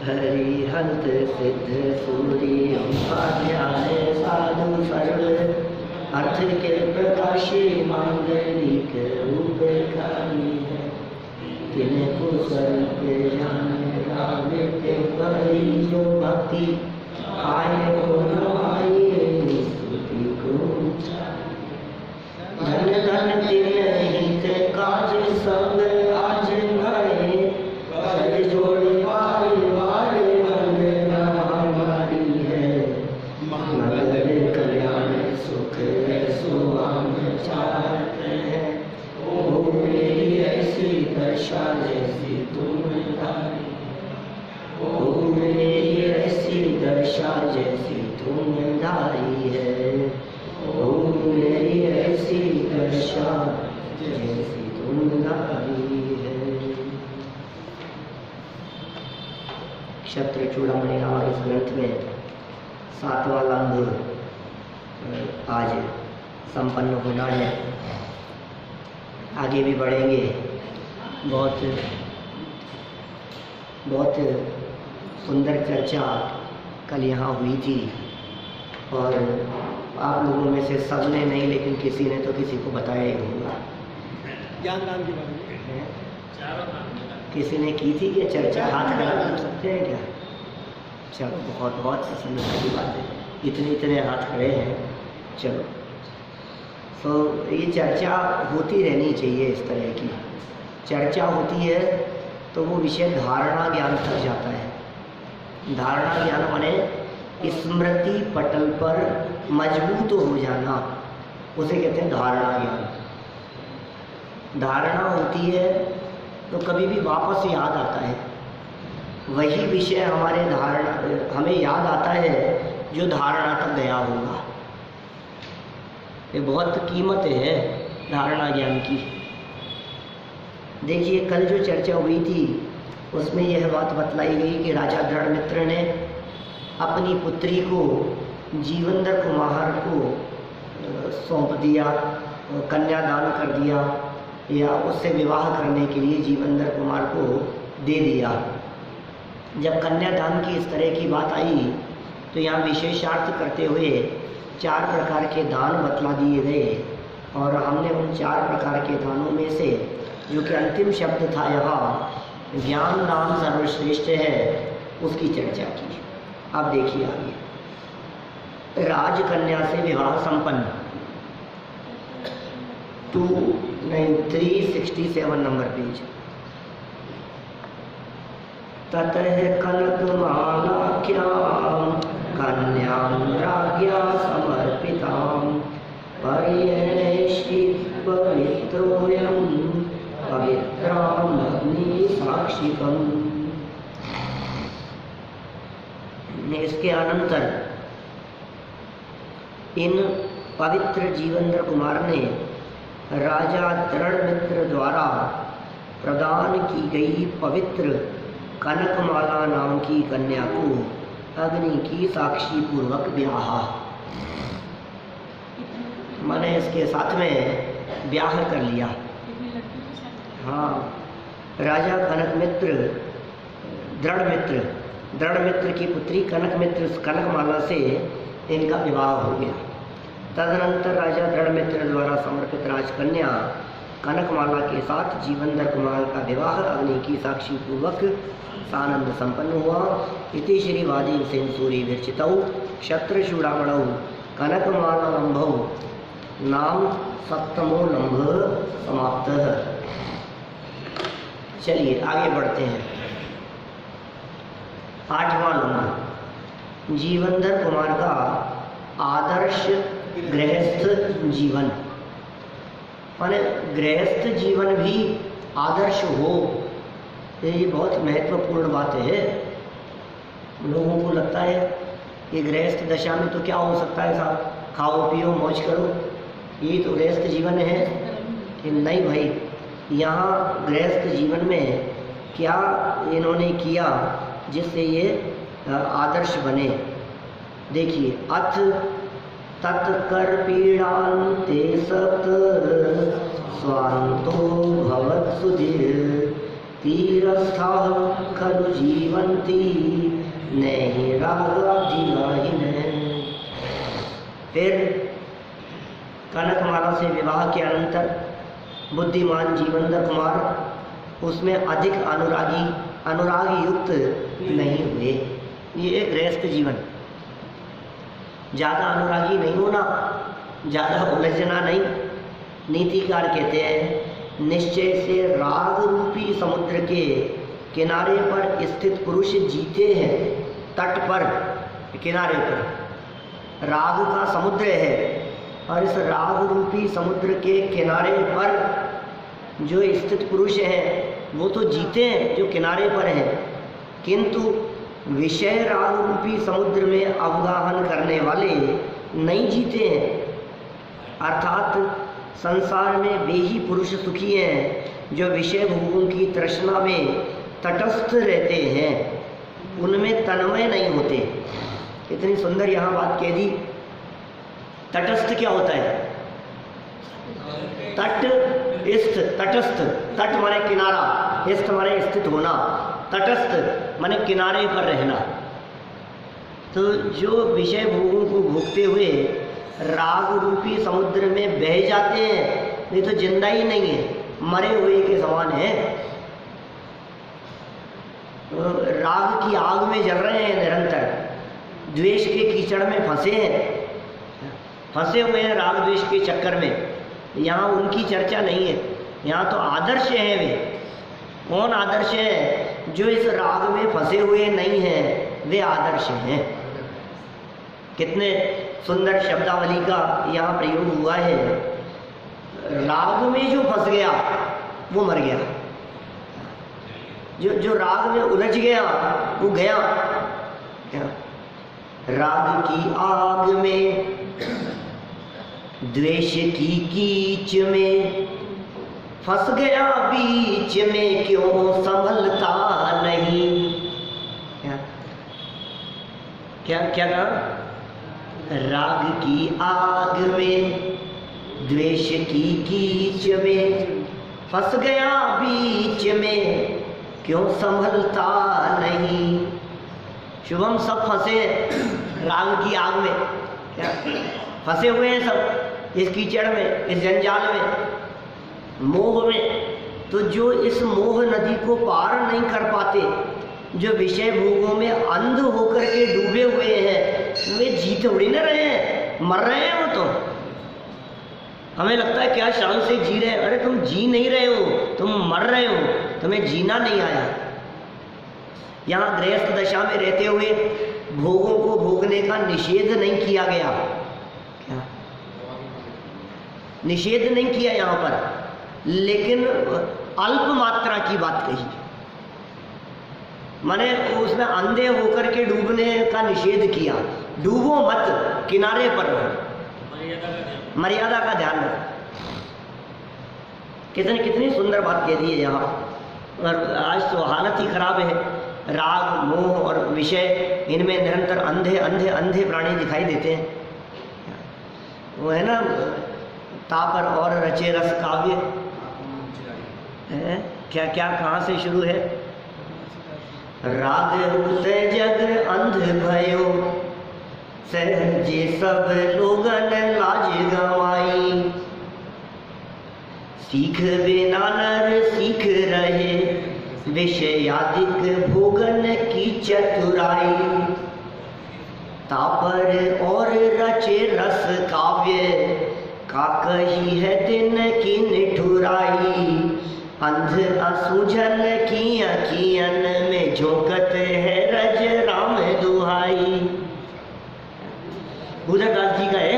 हरिहंत सिद्ध सूर्य ध्यान साधु सर्व अर्थ के प्रकाशी मांगलिक रूप खाली है तिनको स्वरूप जाने राम के बड़ी जो भक्ति आए को नवाई स्तुति को धन धन तिन हित काज संग आज भरे कर जोड़े बार बार वंदना हमारी है मंगल कल्याण सुख सुआम चाहत है ओ मेरी ऐसी दशा जैसी तुम धारी ओ मेरी ऐसी दशा जैसी तुम धारी है ओ मेरी ऐसी दशा जैसी तुम धारी है। क्षत्र चूड़ामणि नामक इस ग्रंथ में 7वां लंघ आज संपन्न होना है। आगे भी बढ़ेंगे। बहुत सुंदर चर्चा कल यहाँ हुई थी और आप लोगों में से सब ने नहीं लेकिन किसी ने तो किसी को बताया ही होगा। ज्ञान दान के बारे में किसी ने की थी क्या चर्चा? हाथ खड़ा कर सकते हैं क्या? चलो, बहुत बहुत प्रसन्नता की बात है, इतने हाथ खड़े हैं। चलो, तो ये चर्चा होती रहनी चाहिए। इस तरह की चर्चा होती है तो वो विषय धारणा ज्ञान तक जाता है। धारणा ज्ञान माने स्मृति पटल पर मजबूत हो जाना, उसे कहते हैं धारणा ज्ञान। धारणा होती है तो कभी भी वापस याद आता है वही विषय हमें याद आता है जो धारणा तक गया होगा। ये बहुत कीमत है धारणा ज्ञान की। देखिए, कल जो चर्चा हुई थी उसमें यह बात बतलाई गई कि राजा दृढ़मित्र ने अपनी पुत्री को जीवंदर कुमार को सौंप दिया, कन्यादान कर दिया या उससे विवाह करने के लिए जीवंदर कुमार को दे दिया। जब कन्यादान की इस तरह की बात आई तो यहाँ विशेषार्थ करते हुए 4 प्रकार के दान बतला दिए गए और हमने उन 4 प्रकार के दानों में से जो कि अंतिम शब्द था यहाँ ज्ञान दान सर्वश्रेष्ठ है, उसकी चर्चा की। अब देखिए आगे, राजकन्या से विवाह संपन्न 367 नंबर पेज। ततः कनकमालाख्यां कन्यां राज्ञा समर्पितां पर्यणेष्टि पवित्रोऽयं पवित्राम् अग्निसाक्षिकम्। इसके अनंतर इन पवित्र जीवंदर कुमार ने राजा दृढ़मित्र द्वारा प्रदान की गई पवित्र कनकमाला नाम की कन्या को अग्नि की साक्षी पूर्वक ब्याह, मैंने इसके साथ में ब्याह कर लिया। हाँ, राजा दृढ़मित्र की पुत्री कनकमाला से इनका विवाह हो गया। तदनंतर राजा दृढ़मित्र द्वारा समर्पित राजकन्या कनकमाला के साथ जीवंदर कुमार का विवाह अग्नि की साक्षी पूर्वक सानंद संपन्न हुआ। इति श्री वादी सेन सूरी विरचितौ क्षत्र चूड़ामणौ कनकमालालंभौ नाम 7वां लंभ समाप्त। चलिए आगे बढ़ते हैं। 8वां लंभ, जीवंदर कुमार का आदर्श गृहस्थ जीवन। माने गृहस्थ जीवन भी आदर्श हो, ये बहुत महत्वपूर्ण बात है। लोगों को लगता है कि गृहस्थ दशा में तो क्या हो सकता है साहब, खाओ पियो मौज करो, ये तो गृहस्थ जीवन है। कि नहीं भाई, यहाँ गृहस्थ जीवन में क्या इन्होंने किया जिससे ये आदर्श बने। देखिए, अथ तत्कर पीड़ान्ते सत स्वान्तो भवत् सुधीर तीरस्थाः खलु जीवंती नहीं रागाधिगाहिन। फिर कनकमाला से विवाह के अनंतर बुद्धिमान जीवंदर कुमार उसमें अधिक अनुराग युक्त नहीं हुए। ये एक गृहस्थ जीवन, ज़्यादा अनुरागी नहीं होना, ज़्यादा उलझना नहीं। नीतिकार कहते हैं निश्चय से राग रूपी समुद्र के किनारे पर स्थित पुरुष जीते हैं। तट पर, किनारे पर राग का समुद्र है और इस राग रूपी समुद्र के किनारे पर जो स्थित पुरुष हैं वो तो जीते हैं जो किनारे पर हैं, किंतु विषय राग रूपी समुद्र में अवगाहन करने वाले नहीं जीते हैं। अर्थात संसार में वे ही पुरुष सुखी हैं जो विषय भोगों की तृष्णा में तटस्थ रहते हैं, उनमें तन्मय नहीं होते। इतनी सुंदर यहाँ बात कह दी। तटस्थ क्या होता है? तट, स्थ, तटस्थ। तट माने किनारा, स्थ माने स्थित होना, तटस्थ माने किनारे पर रहना। तो जो विषय भोगों को भोगते हुए राग रूपी समुद्र में बह जाते हैं, नहीं तो जिंदा ही नहीं है, मरे हुए के समान है। राग की आग में जल रहे हैं निरंतर, द्वेष के कीचड़ में फंसे हैं, फंसे हुए हैं राग द्वेष के चक्कर में। यहाँ उनकी चर्चा नहीं है, यहाँ तो आदर्श हैं वे। कौन आदर्श है? जो इस राग में फंसे हुए नहीं हैं, वे आदर्श हैं। कितने सुंदर शब्दावली का यहाँ प्रयोग हुआ है। राग में जो फंस गया वो मर गया, जो राग में उलझ गया वो गया। राग की आग में, द्वेष की कीच में फंस गया बीच में, क्यों संभलता नहीं। क्या क्या कहा? राग की आग में, द्वेष की कीच में फंस गया बीच में, क्यों संभलता नहीं। शुभम सब फंसे राग की आग में, क्या फंसे हुए हैं सब इस कीचड़ में, इस जंजाल में, मोह में। तो जो इस मोह नदी को पार नहीं कर पाते, जो विषय भोगों में अंध होकर के डूबे हुए हैं, वे जी थोड़ी ना रहे हैं, मर रहे हैं वो तो। हमें लगता है क्या शान से जी रहे हैं, अरे तुम जी नहीं रहे हो, तुम मर रहे हो, तुम्हें जीना नहीं आया। यहाँ गृहस्थ दशा में रहते हुए भोगों को भोगने का निषेध नहीं किया गया। क्या निषेध नहीं किया यहाँ पर, लेकिन अल्प मात्रा की बात कही। माने उसमें अंधे होकर के डूबने का निषेध किया। डूबो मत, किनारे पर रहो, मर्यादा का ध्यान रखो। कितनी सुंदर बात कह दी है यहाँ। और आज तो हालत ही खराब है, राग मोह और विषय, इनमें निरंतर अंधे अंधे अंधे प्राणी दिखाई देते हैं। वो है ना, तापर और रचे रस काव्य है, क्या क्या कहाँ से शुरू है? राग उदय जग अंध भयो, सहजे सब लोगन लाज गवाई। सीख बिना नर सीख रहे, विषयादिक भोगन की चतुराई। तापर और रचे रस काव्य, का कही है दिन की निठुराई। अंध असुझन किया कियन में झोंकत है रज राम दुहाई। बुधदास जी का है,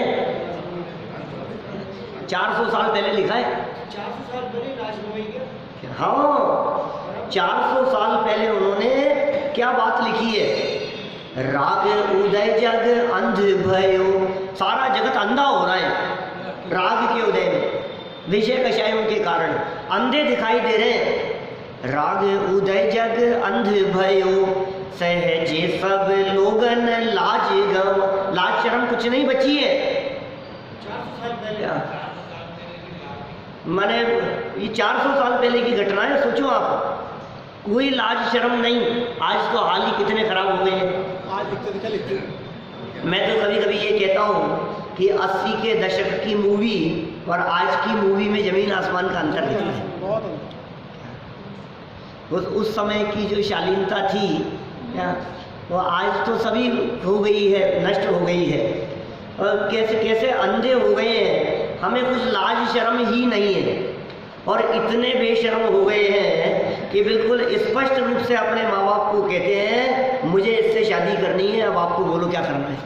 400 साल पहले लिखा है। 400 साल पहले राजनवाई का। हाँ, 400 साल पहले उन्होंने क्या बात लिखी है? राग उदय जग अंध भयो, सारा जगत अंधा हो रहा है राग के उदय में, विषय कषायों के कारण अंधे दिखाई दे रहे हैं। राग उदय जग अंध भयो, सहजे सब लोगन लाज गम। लाज शर्म कुछ नहीं बची है। 400 साल पहले माने ये 400 साल पहले की घटना है। सोचो आप, कोई लाज शर्म नहीं। आज तो हाल ही कितने खराब हो गए हैं। आज लिखते मैं तो कभी कभी ये कहता हूँ कि 80 के दशक की मूवी और आज की मूवी में ज़मीन आसमान का अंतर दिखता है। बहुत उस समय की जो शालीनता थी क्या, वो आज तो सभी हो गई है, नष्ट हो गई है। और कैसे कैसे अंधे हो गए हैं, हमें कुछ लाज शर्म ही नहीं है। और इतने बेशर्म हो गए हैं कि बिल्कुल स्पष्ट रूप से अपने माँ बाप को कहते हैं मुझे इससे शादी करनी है, अब आपको बोलो क्या करना है।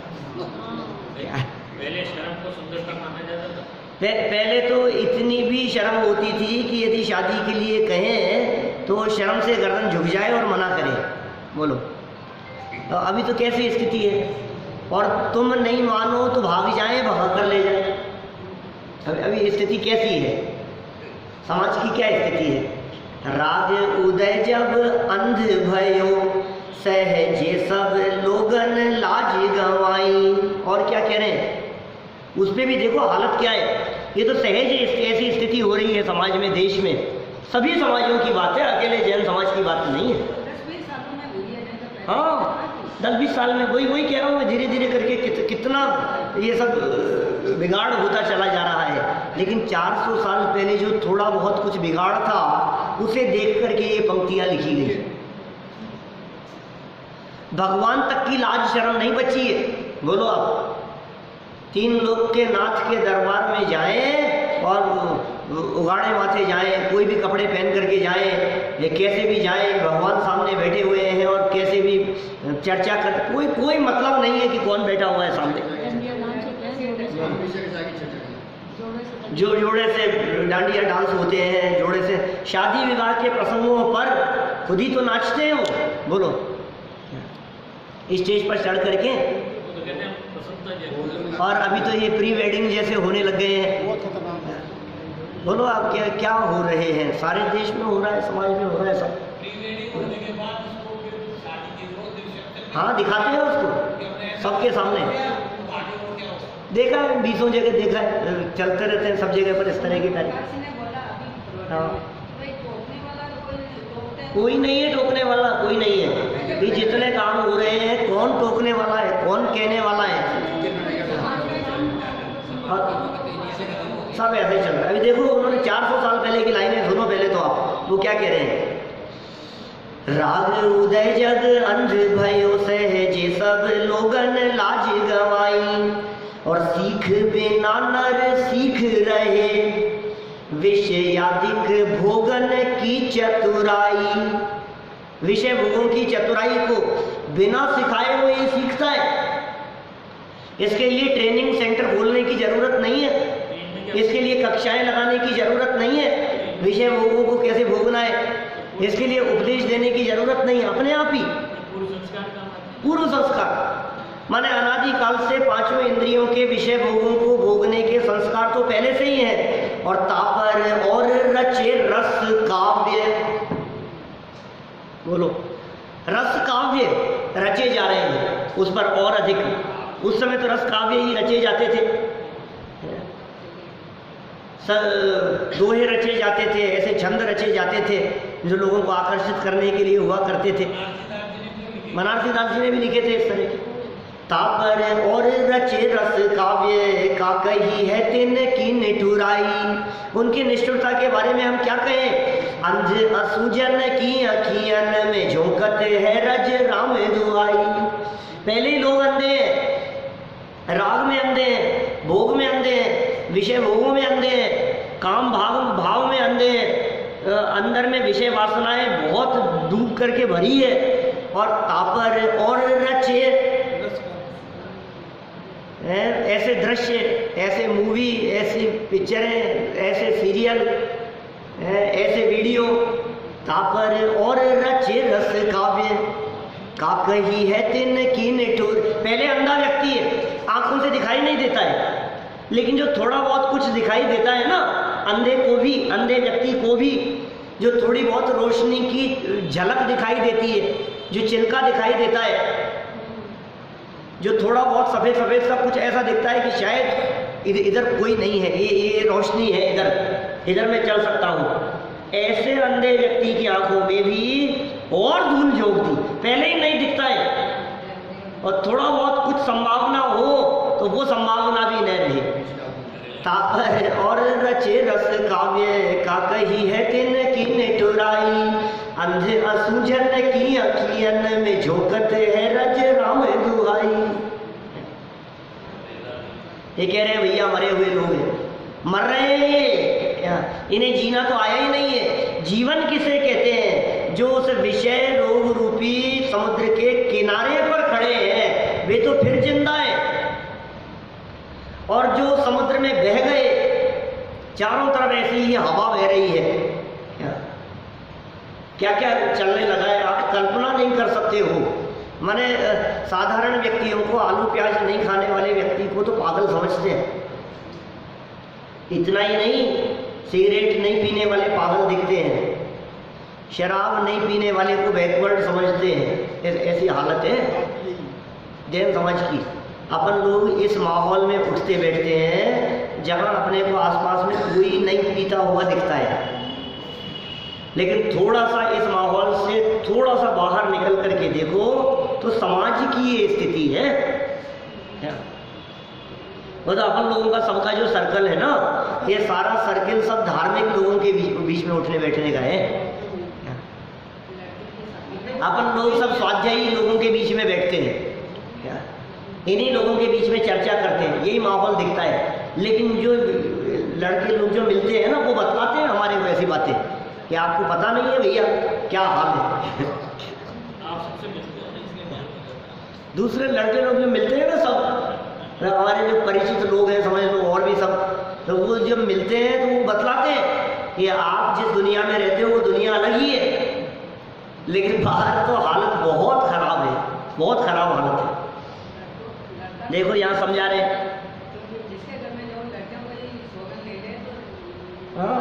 पहले शर्म को सुंदरता माना जाता था। पहले तो इतनी भी शर्म होती थी कि यदि शादी के लिए कहें तो शर्म से गर्दन झुक जाए और मना करे। बोलो तो अभी तो कैसी स्थिति है, और तुम नहीं मानो तो भाग जाए, भगा कर ले जाए। अभी स्थिति कैसी है, समाज की क्या स्थिति है। राग उदय जब अंध भयो, सहजे सब लोगन लाज गंवाई। और क्या कह रहे हैं, उस पर भी देखो हालत क्या है। ये तो सहज ऐसी स्थिति हो रही है समाज में, देश में, सभी समाजों की बात है, अकेले जैन समाज की बात नहीं है। हाँ 10-20 साल में वही कह रहा हूँ मैं, धीरे धीरे करके कितना ये सब बिगाड़ होता चला जा रहा है। लेकिन 400 साल पहले जो थोड़ा बहुत कुछ बिगाड़ था उसे देख करके ये पंक्तियाँ लिखी गई। भगवान तक की लाज शर्म नहीं बची है। बोलो आप 3 लोग के नाथ के दरबार में जाएं और उगाड़े माथे जाएं, कोई भी कपड़े पहन करके जाएं, ये कैसे भी जाएं, भगवान सामने बैठे हुए हैं और कैसे भी चर्चा कर, कोई मतलब नहीं है कि कौन बैठा हुआ है सामने। जो जोड़े से डांडिया डांस होते हैं, जोड़े से शादी विवाह के प्रसंगों पर खुद ही तो नाचते हैं वो। बोलो स्टेज पर चढ़ करके, और अभी तो ये प्री वेडिंग जैसे होने लग गए हैं। बोलो आप क्या हो रहे हैं, सारे देश में हो रहा है, समाज में हो रहा है सब। हाँ दिखाते हैं उसको सबके सामने, देखा है 20 जगह देखा है, चलते रहते हैं सब जगह पर इस तरह की तारीफ। हाँ कोई नहीं है टोकने वाला, कोई नहीं है। ये जितने काम हो रहे हैं कौन टोकने वाला है, कौन कहने वाला है, सब ऐसे चल रहा है। अभी देखो उन्होंने 400 साल पहले की लाइनें सुनो पहले तो आप, वो क्या कह रहे हैं। राग उदय जग अंध भयो, सहजे सब लोगन लाज गवाई। और सीख बिना नर सीख रहे, विषयादिक भोगन की चतुराई। विषय भोगों की चतुराई को बिना सिखाए वो ये सीखता है। इसके लिए ट्रेनिंग सेंटर खोलने की जरूरत नहीं है, इसके लिए कक्षाएं लगाने की जरूरत नहीं है। विषय भोगों को कैसे भोगना है इसके लिए उपदेश देने की जरूरत नहीं, अपने आप ही पूर्व संस्कार। माने अनादिकाल से 5 इंद्रियों के विषय भोगों को भोगने के संस्कार तो पहले से ही है। और तापर और रचे रस काव्य, बोलो रस काव्य रचे जा रहे हैं उस पर और अधिक। उस समय तो रस काव्य ही रचे जाते थे, दोहे रचे जाते थे, ऐसे छंद रचे जाते थे जो लोगों को आकर्षित करने के लिए हुआ करते थे। बनारसी दास जी ने भी लिखे थे इस तरह के। तापर और रचे रस काव्य, का कही है तिन की निठुराई। उनकी निष्ठुरता के बारे में हम क्या कहें। अंध असुजन की अखियन में झोंकत है रज राम दुआई। पहले ही लोग अंधे हैं, राग में अंधे हैं, भोग में अंधे हैं, विषय भोगों में अंधे हैं, काम भाव में अंधे हैं। अंदर में विषय वासनाएं बहुत डूब करके भरी है। और तापर और रचे, ऐसे दृश्य, ऐसे मूवी, ऐसी पिक्चरें, ऐसे सीरियल, ऐसे वीडियो। तापर और रचे रस काव्य, का कही है तिन की निठुर। पहले अंधा व्यक्ति है, आंखों से दिखाई नहीं देता है, लेकिन जो थोड़ा बहुत कुछ दिखाई देता है ना, अंधे को भी, अंधे व्यक्ति को भी जो थोड़ी बहुत रोशनी की झलक दिखाई देती है, जो चिल्का दिखाई देता है, जो थोड़ा बहुत सफ़ेद सफ़ेद सा कुछ ऐसा दिखता है कि शायद इधर कोई नहीं है, ये रोशनी है, इधर मैं चल सकता हूँ। ऐसे अंधे व्यक्ति की आंखों में भी और धूल झोंक दी। पहले ही नहीं दिखता है और थोड़ा बहुत कुछ संभावना हो तो वो संभावना भी न रहे। तापर और रचे रस काव्य का कही है तिन की निठुराई, अंधे असुझन की अखियन में झोंकत है रज राम दुहाई। ये कह रहे हैं भैया मरे हुए लोग हैं, मर रहे हैं, इन्हें जीना तो आया ही नहीं है। जीवन किसे कहते हैं? जो उस विषय रोग रूपी समुद्र के किनारे पर खड़े हैं वे तो फिर जिंदा है, और जो समुद्र में बह गए, चारों तरफ ऐसी ही हवा बह रही है, क्या क्या चलने लगा है, आप कल्पना नहीं कर सकते हो। माने साधारण व्यक्तियों को, आलू प्याज नहीं खाने वाले व्यक्ति को तो पागल समझते हैं। इतना ही नहीं, सिगरेट नहीं पीने वाले पागल दिखते हैं, शराब नहीं पीने वाले को बैकवर्ड समझते हैं। ऐसी हालत है जैन समाज की। अपन लोग इस माहौल में उठते बैठते हैं जहाँ अपने को आसपास में कोई नहीं पीता हुआ दिखता है, लेकिन थोड़ा सा इस माहौल से थोड़ा सा बाहर निकल करके देखो तो समाज की ये स्थिति है। वो तो अपन लोगों का सबका जो सर्कल है ना, ये सारा सर्कल सब धार्मिक लोगों के बीच में उठने बैठने का है। अपन लोग सब स्वाध्यायी लोगों के बीच में बैठते हैं, इन्हीं लोगों के बीच में चर्चा करते हैं, यही माहौल दिखता है। लेकिन जो लड़के लोग जो मिलते हैं ना, वो बतलाते हैं हमारे को ऐसी बातें कि आपको पता नहीं है भैया क्या हाल है। आप सबसे मिलते हो इसलिए दूसरे लड़के लोग जो मिलते हैं ना, सब हमारे जो परिचित लोग हैं, समझ लो, और भी सब, तो वो जब मिलते हैं तो वो बतलाते हैं कि आप जिस दुनिया में रहते हो वो दुनिया अलग ही है, लेकिन बाहर तो हालत बहुत खराब है, बहुत खराब हालत है। देखो यहाँ समझा रहे हैं। हाँ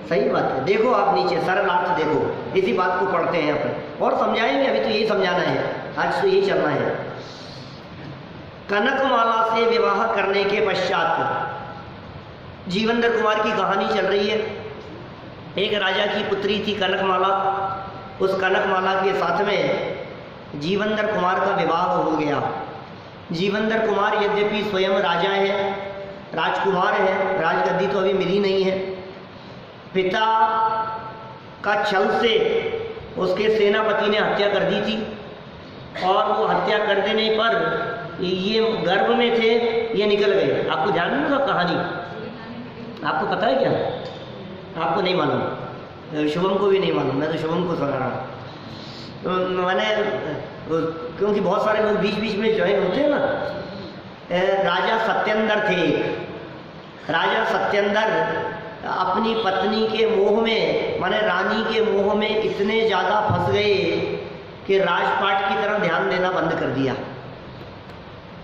सही बात है। देखो आप नीचे सरलार्थ देखो, इसी बात को पढ़ते हैं अपन और समझाएंगे। अभी तो यही समझाना है, आज तो यही चलना है। कनकमाला से विवाह करने के पश्चात जीवंदर कुमार की कहानी चल रही है। एक राजा की पुत्री थी कनकमाला, उस कनकमाला के साथ में जीवंदर कुमार का विवाह हो गया। जीवंदर कुमार यद्यपि स्वयं राजा है, राजकुमार है, राजगद्दी तो अभी मिली नहीं है। पिता का छल से उसके सेनापति ने हत्या कर दी थी, और वो हत्या कर देने पर ये गर्भ में थे, ये निकल गए। आपको ध्यान है ना सब कहानी? आपको पता है क्या? आपको नहीं मालूम, शुभम को भी नहीं मालूम, मैं तो शुभम को सुना रहा हूँ। तो मैंने, क्योंकि बहुत सारे लोग बीच बीच में ज्वाइन होते हैं ना। राजा सत्येंद्र थे। राजा सत्येंद्र अपनी पत्नी के मोह में, माने रानी के मोह में इतने ज़्यादा फंस गए कि राजपाट की तरफ ध्यान देना बंद कर दिया।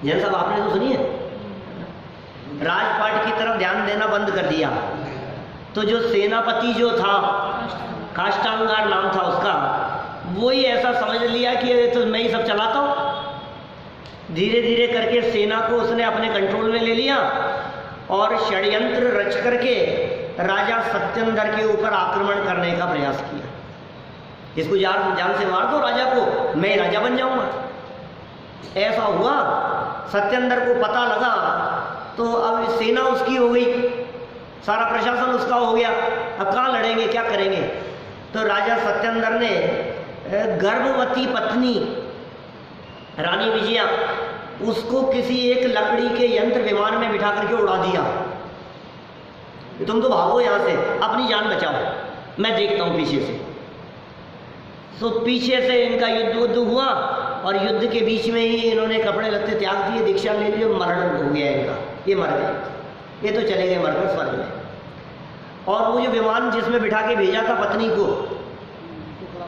यह सब आपने तो सुनी है, राजपाट की तरफ ध्यान देना बंद कर दिया। तो जो सेनापति जो था, काष्टांगार नाम था उसका, वो ही ऐसा समझ लिया कि तो मैं ही सब चलाता हूँ। धीरे धीरे करके सेना को उसने अपने कंट्रोल में ले लिया और षड्यंत्र रच करके राजा सत्येंद्र के ऊपर आक्रमण करने का प्रयास किया। इसको जान से मार दो राजा को, मैं राजा बन जाऊंगा। ऐसा हुआ, सत्येंद्र को पता लगा, तो अब सेना उसकी हो गई, सारा प्रशासन उसका हो गया। अब कहाँ लड़ेंगे, क्या करेंगे? तो राजा सत्येंद्र ने गर्भवती पत्नी रानी विजया, उसको किसी एक लकड़ी के यंत्र विमान में बिठा करके उड़ा दिया। तुम तो भागो यहाँ से, अपनी जान बचाओ, मैं देखता हूँ पीछे से। तो पीछे से इनका युद्ध हुआ, और युद्ध के बीच में ही इन्होंने कपड़े लत्ते त्याग दिए, दीक्षा ले ली, मरण हो गया इनका, ये मर गए, ये तो चले गए मरकर स्वर्ग में। और वो जो विमान जिसमें बिठा के भेजा था पत्नी को,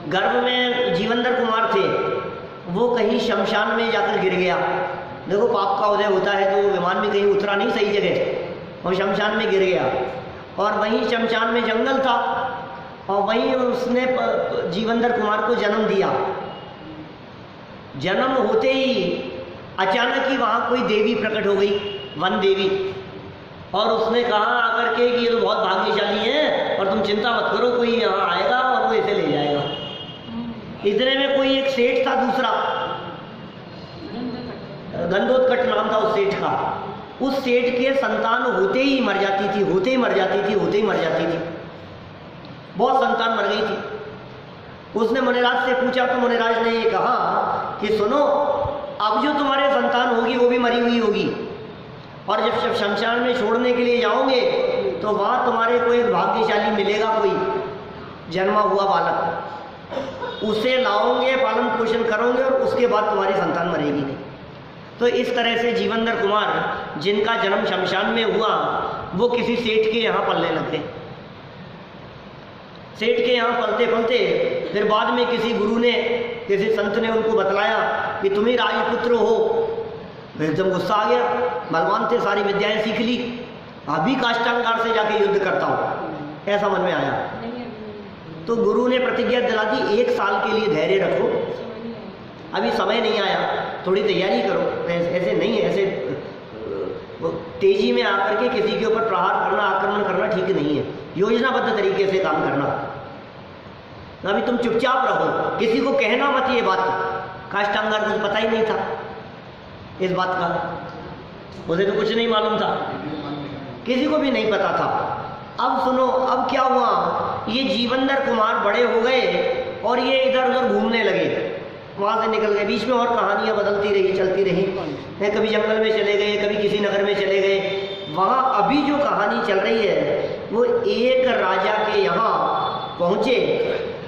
गर्भ में जीवंदर कुमार थे, वो कहीं शमशान में जाकर गिर गया। देखो पाप का उदय होता है, तो वो विमान में कहीं उतरा नहीं सही जगह, और शमशान में गिर गया। और वहीं शमशान में जंगल था, और वहीं उसने जीवंदर कुमार को जन्म दिया। जन्म होते ही अचानक ही वहाँ कोई देवी प्रकट हो गई, वन देवी, और उसने कहा आकर के कि ये तो बहुत भाग्यशाली हैं और तुम चिंता मत करो, कोई यहाँ आएगा और वो इसे ले जाएगा। इतने में कोई एक सेठ था दूसरा, गंधोत्कट नाम था उस सेठ का। उस सेठ के संतान होते ही मर जाती थी, होते ही मर जाती थी, होते ही मर जाती थी, बहुत संतान मर गई थी। उसने मुनिराज से पूछा तो मुनिराज ने ये कहा कि सुनो, अब जो तुम्हारे संतान होगी वो भी मरी हुई होगी, और जब शमशान में छोड़ने के लिए जाओगे तो वहाँ तुम्हारे को एक भाग्यशाली मिलेगा, कोई जन्मा हुआ बालक, उसे लाओगे, पालन पोषण करोगे और उसके बाद तुम्हारी संतान मरेगी नहीं। तो इस तरह से जीवनधर कुमार जिनका जन्म शमशान में हुआ वो किसी सेठ के यहाँ पलने लगते। सेठ के यहाँ पलते पलते फिर बाद में किसी गुरु ने, किसी संत ने उनको बतलाया कि तुम ही राजपुत्र हो। फिर एकदम गुस्सा आ गया, बलवान थे, सारी विद्याएं सीख ली, अभी काष्टांगार से जाके युद्ध करता हूँ, ऐसा मन में आया। तो गुरु ने प्रतिज्ञा दिला दी, 1 साल के लिए धैर्य रखो, अभी समय नहीं आया, थोड़ी तैयारी करो। ऐसे नहीं है, ऐसे तेजी में आकर के किसी के ऊपर प्रहार करना, आक्रमण करना ठीक नहीं है, योजनाबद्ध तरीके से काम करना। अभी तुम चुपचाप रहो, किसी को कहना मत ये बात। काष्टांगार को पता ही नहीं था इस बात का, उसे तो कुछ नहीं मालूम था, किसी को भी नहीं पता था। अब सुनो, अब क्या हुआ, ये जीवनधर कुमार बड़े हो गए और ये इधर उधर घूमने लगे, वहाँ से निकल गए। बीच में और कहानियाँ बदलती रही, चलती रही, कभी जंगल में चले गए, कभी किसी नगर में चले गए। वहाँ अभी जो कहानी चल रही है वो एक राजा के यहाँ पहुँचे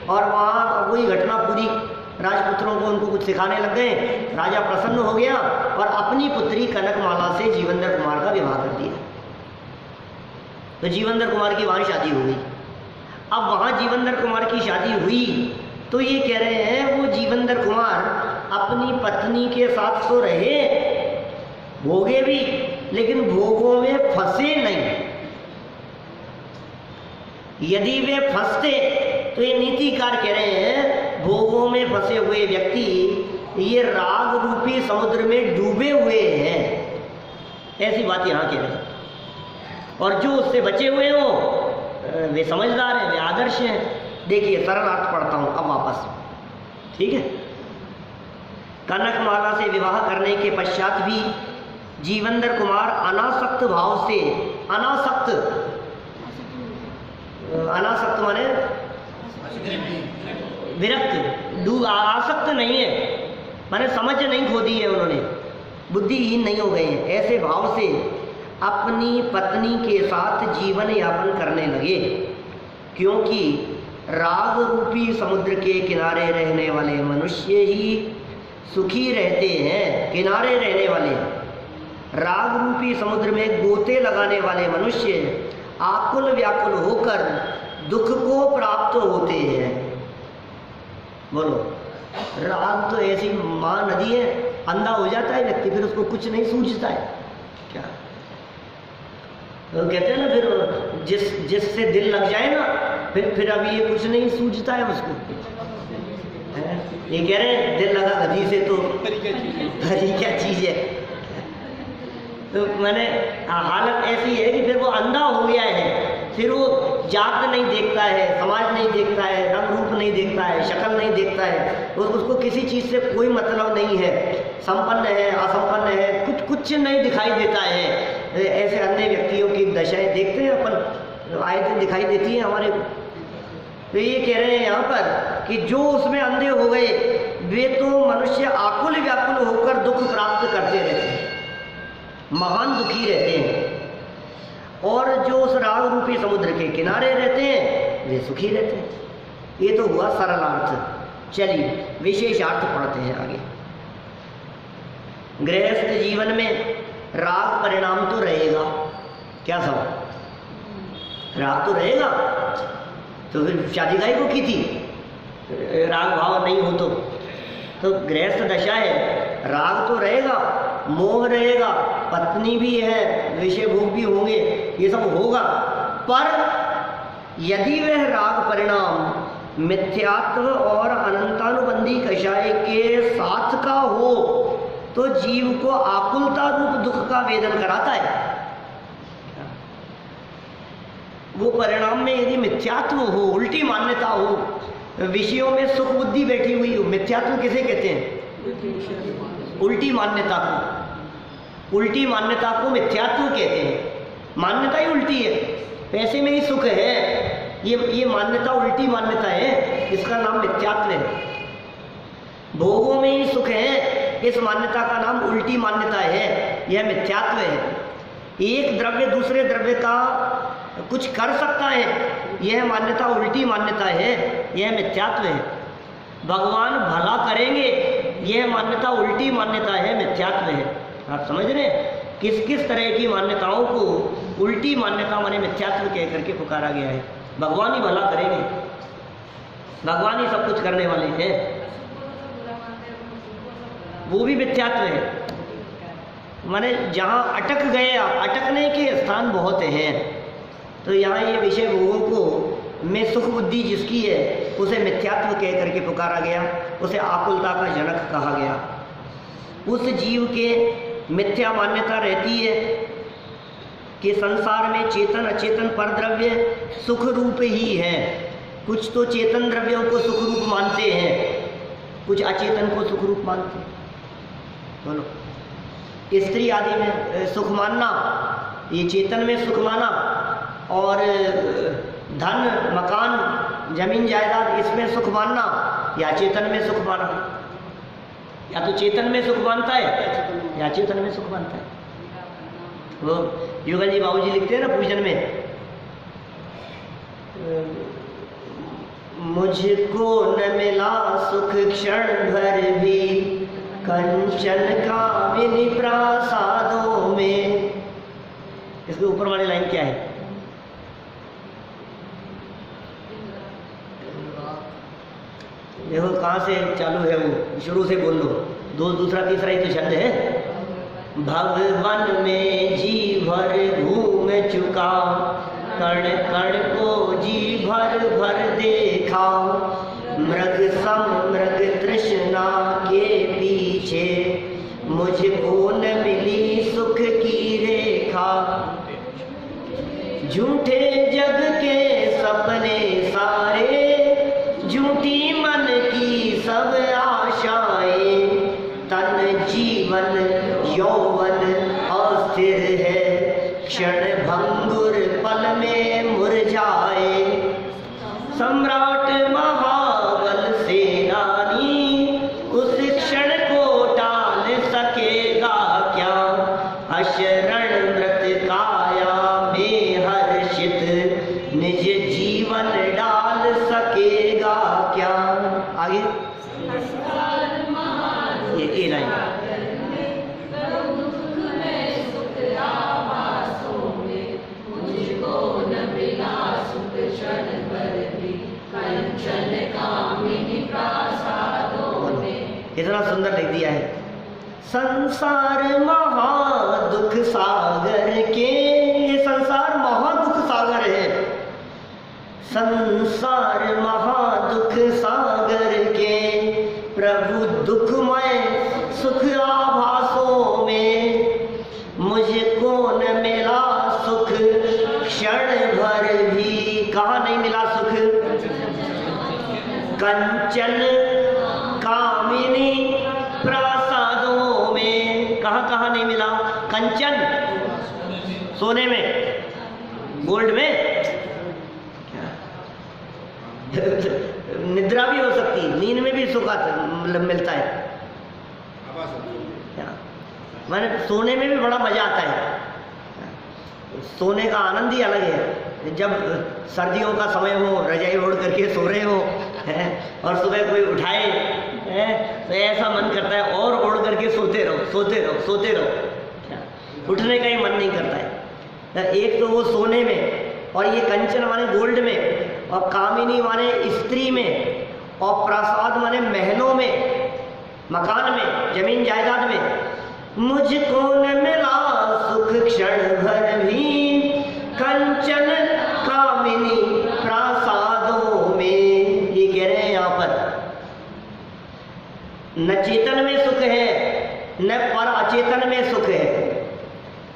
और वहाँ वही घटना पूरी, राजपुत्रों को उनको कुछ सिखाने लग गए। राजा प्रसन्न हो गया और अपनी पुत्री कनकमाला से जीवनधर कुमार का विवाह कर दिया। तो जीवनधर कुमार की वहाँ शादी हो गई। अब वहाँ जीवनधर कुमार की शादी हुई तो ये कह रहे हैं वो जीवनधर कुमार अपनी पत्नी के साथ तो रहे, भोगे भी, लेकिन भोगों में फंसे नहीं। यदि वे फंसते तो ये नीतिकार कह रहे हैं भोगों में फंसे हुए व्यक्ति ये राग रूपी समुद्र में डूबे हुए हैं, ऐसी बात यहाँ कह रहे हैं। और जो उससे बचे हुए हो वे समझदार हैं, वे आदर्श हैं। देखिए सरल अर्थ पढ़ता हूँ अब वापस, ठीक है। कनकमाला से विवाह करने के पश्चात भी जीवनधर कुमार अनासक्त भाव से, अनासक्त, अनासक्त माने विरक्त, आसक्त नहीं है, माने समझ नहीं खो दी है उन्होंने, बुद्धिहीन नहीं हो गए हैं, ऐसे भाव से अपनी पत्नी के साथ जीवन यापन करने लगे। क्योंकि राग रूपी समुद्र के किनारे रहने वाले मनुष्य ही सुखी रहते हैं। किनारे रहने वाले, राग रूपी समुद्र में गोते लगाने वाले मनुष्य आकुल व्याकुल होकर दुख को प्राप्त होते हैं। बोलो, राग तो ऐसी माँ नदी है, अंधा हो जाता है व्यक्ति, फिर उसको कुछ नहीं सूझता है। क्या तो कहते हैं ना, फिर जिससे दिल लग जाए ना, फिर अभी ये कुछ नहीं सूझता है उसको। ये कह रहे हैं दिल लगा गधी से तो गधी क्या चीज़ है। तो मैंने हालत ऐसी है कि फिर वो अंधा हो गया है, फिर वो जात नहीं देखता है, समाज नहीं देखता है, रंग रूप नहीं देखता है, शक्ल नहीं देखता है, उसको किसी चीज़ से कोई मतलब नहीं है, संपन्न है असंपन्न है, कुछ नहीं दिखाई देता है। ऐसे अन्य व्यक्तियों की दशाएं देखते हैं अपन, आए दिन दिखाई देती है हमारे को। तो ये कह रहे हैं यहाँ पर कि जो उसमें अंधे हो गए वे तो मनुष्य आकुल व्याकुल होकर दुख प्राप्त करते रहते हैं, महान दुखी रहते हैं। और जो उस राग रूपी समुद्र के किनारे रहते हैं वे सुखी रहते हैं। ये तो हुआ सरल अर्थ। चलिए विशेष अर्थ पढ़ते हैं आगे। गृहस्थ जीवन में राग परिणाम तो रहेगा, क्या सब राग तो रहेगा, तो फिर शादी काहे को की थी, राग भाव नहीं हो तो गृहस्थ दशा है, राग तो रहेगा, मोह रहेगा, पत्नी भी है, विषय भोग भी होंगे, ये सब होगा। पर यदि वह राग परिणाम मिथ्यात्व और अनंतानुबंधी कषाय के साथ का हो तो जीव को आकुलता रूप दुख का वेदन कराता है। वो परिणाम में यदि मिथ्यात्व हो, उल्टी मान्यता हो, विषयों में सुख बुद्धि बैठी हुई हो, मिथ्यात्व किसे कहते हैं? उल्टी मान्यता को। उल्टी मान्यता को मिथ्यात्व कहते हैं। मान्यता ही उल्टी है, पैसे में ही सुख है, ये मान्यता उल्टी मान्यता है, इसका नाम मिथ्यात्व है। भोगों में ही सुख है, इस मान्यता का नाम उल्टी मान्यता है, यह मिथ्यात्व है। एक द्रव्य दूसरे द्रव्य का कुछ कर सकता है, यह मान्यता उल्टी मान्यता है, यह मिथ्यात्व है। भगवान भला करेंगे, यह मान्यता उल्टी मान्यता है, मिथ्यात्व है। आप समझ रहे हैं किस किस तरह की मान्यताओं को उल्टी मान्यता माने मिथ्यात्व कह करके पुकारा गया है। भगवान ही भला करेंगे, भगवान ही सब कुछ करने वाले हैं, वो भी मिथ्यात्व है। माने जहाँ अटक गए आप, अटकने के स्थान बहुत हैं, तो यहाँ ये विषय भोगों को में सुख बुद्धि जिसकी है उसे मिथ्यात्व कह करके पुकारा गया, उसे आकुलता का जनक कहा गया। उस जीव के मिथ्या मान्यता रहती है कि संसार में चेतन अचेतन पर द्रव्य सुख रूप ही है। कुछ तो चेतन द्रव्यों को सुख रूप मानते हैं, कुछ अचेतन को सुख रूप मानते हैं। बोलो, स्त्री आदि में सुख मानना, ये चेतन में सुख माना, और धन मकान जमीन जायदाद इसमें सुख मानना, या चेतन में सुख माना। या तो चेतन में सुख मानता है या चेतन में सुख मानता है। वो युगल जी बाबूजी लिखते हैं ना पूजन में, मुझको न मिला सुख क्षण भर भी, कंचन कामिनी प्रासादों में। इसके ऊपर वाली लाइन क्या है? देखो कहाँ से चालू है, वो शुरू से बोल लो, दूसरा तीसरा ही तो शब्द है। भगवन में जी भर घूम चुका, कण कण को जी भर भर देखा, मृग सम मृग तृष्णा के पीछे, मुझको न मिली सुख की रेखा। झूठे जग के सपने सारे, झूठी मन की सब आशाएं, तन जीवन यौवन अस्थिर है, क्षण भंगुर पल में मुरझाए। सम्राट महाबल सेनानी, उस क्षण को टाल सकेगा क्या, अशरण मृत काया में हर्षित, निज जीवन डाल सकेगा क्या। आगे ये लाइन, इतना सुंदर लिख दिया है। संसार महादुख सागर के, ये संसार महादुख सागर है। संसार महादुख सागर के, प्रभु दुखमय सुख आभासों में, मुझको न मिला सुख क्षण भर भी। कहाँ नहीं मिला सुख? कंचन कामिनी प्रासादों में। कहाँ कहाँ नहीं मिला? कंचन सोने में, गोल्ड में। निद्रा भी हो सकती है, नींद में भी सुख मिलता है। मैंने सोने में भी बड़ा मजा आता है, सोने का आनंद ही अलग है। जब सर्दियों का समय हो, रजाई ओढ़ करके सो रहे हो और सुबह कोई उठाए तो ऐसा मन करता है और ओढ़ करके सोते रहो सोते रहो सोते रहो, उठने का ही मन नहीं करता है। एक तो वो सोने में, और ये कंचन माने गोल्ड में, और कामिनी माने स्त्री में, और प्रासाद माने महलों में, मकान में, जमीन जायदाद में। मुझको न मिला सुख क्षण भर भी, कंचन कामिनी प्रासादों में। ये कह रहे हैं यहाँ पर, न चेतन में सुख है न पर अचेतन में सुख है।